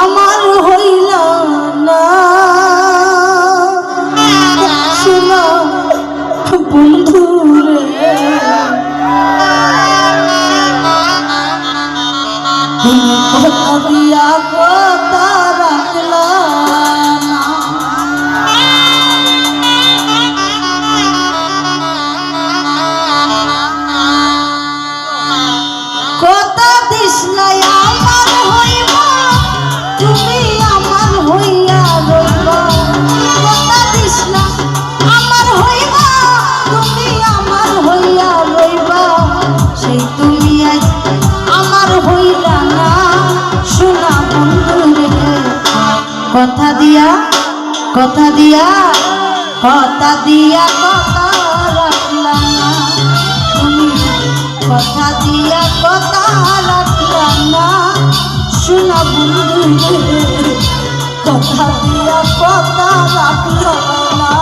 আমার হইল না শোনা বন্ধু রে কথা দিয়া কথা রাখলা কথা দিস না আমার হইব তুমি আমার হইয়া রইবা কথা দিস না আমার হইব তুমি আমার হইয়া রইবা সেই তুমি আজ আমার হইলা না শোনা বন্ধু রে কথা দিয়া কথা দিয়া কথা দিয়া কথা রাখলা না তুমি কথা দিয়া কথা রাখলা না শোনা বন্ধু রে কথা দিয়া কথা রাখলা না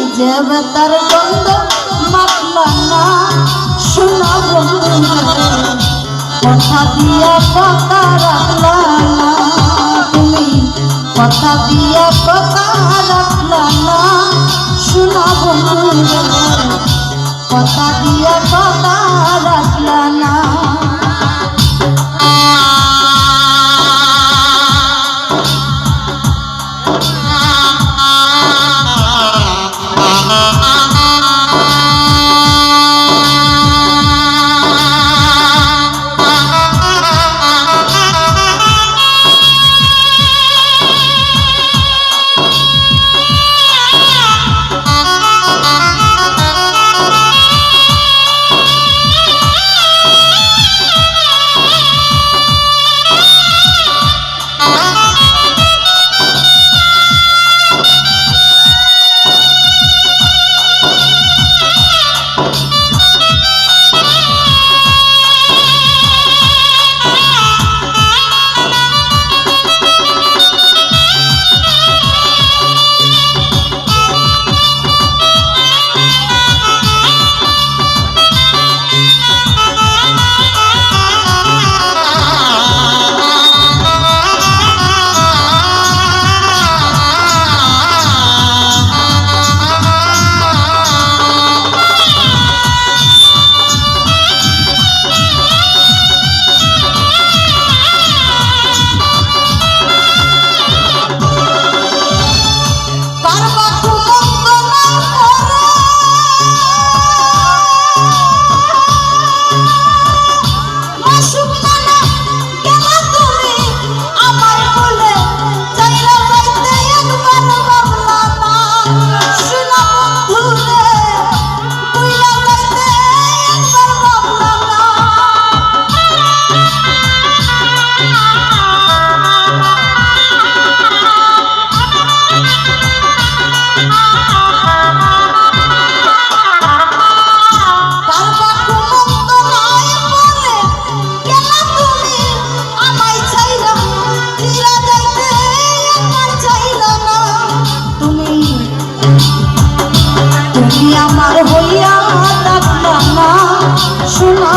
নিজে বেতার গন্ধ মাখলা না শোনা বন্ধু কথা দিয়া কথা রাখলা না তুমি কথা দিয়া কথা রাখলা না শোনা বন্ধু কথা দিয়া কথা রাখলা না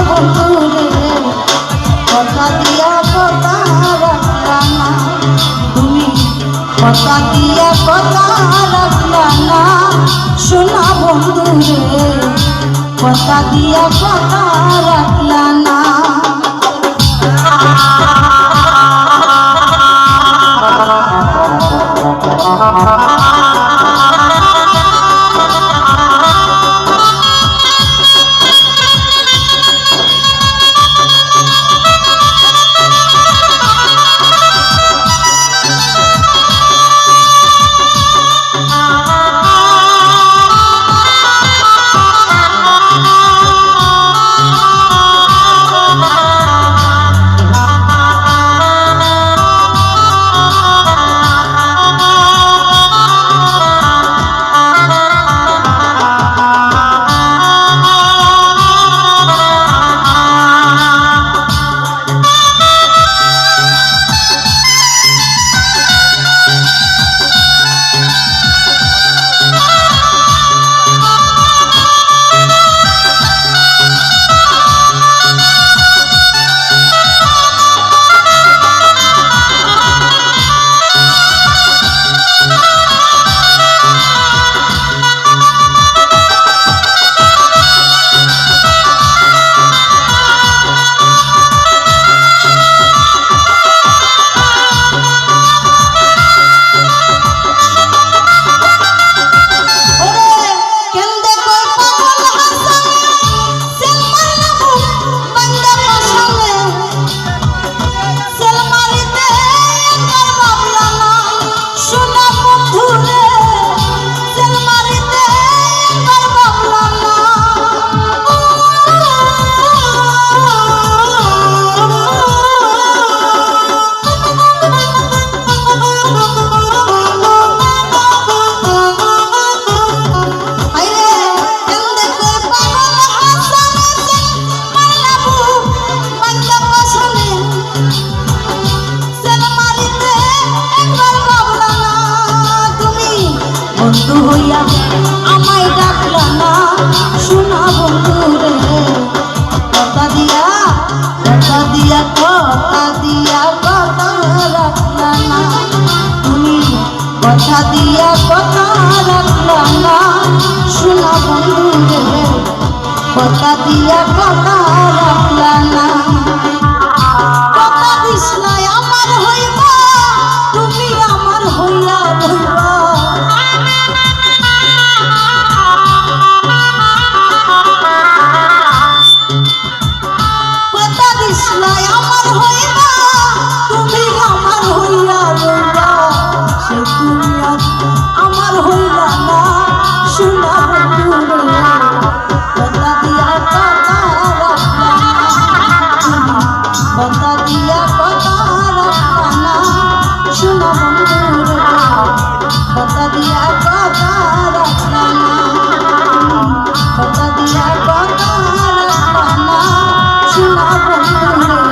বন্ধুরে কথা দিয়া কথা রাখলা না তুমি কথা দিয়া কথা রাখলা না শোনা বন্ধুরে কথা দিয়া কথা রাখলা না বন্ধু হইয়া আমায় ডাকলা না শোনা বন্ধুরে কথা দিয়া কথা দিয়া কথা দিয়া কথা রাখলা না তুমি কথা দিয়া কথা রাখলা না শোনা বন্ধুরে কথা দিয়া কথা রাখলা না কথা দিস নাই আমার হইবা তুমি আমার হইয়া রইবা কথা দিয়া কথা রাখলা না শোনা বন্ধুরে কথা দিয়া কথা রাখলা না কথা দিয়া কথা রাখলা না শোনা বন্ধুরে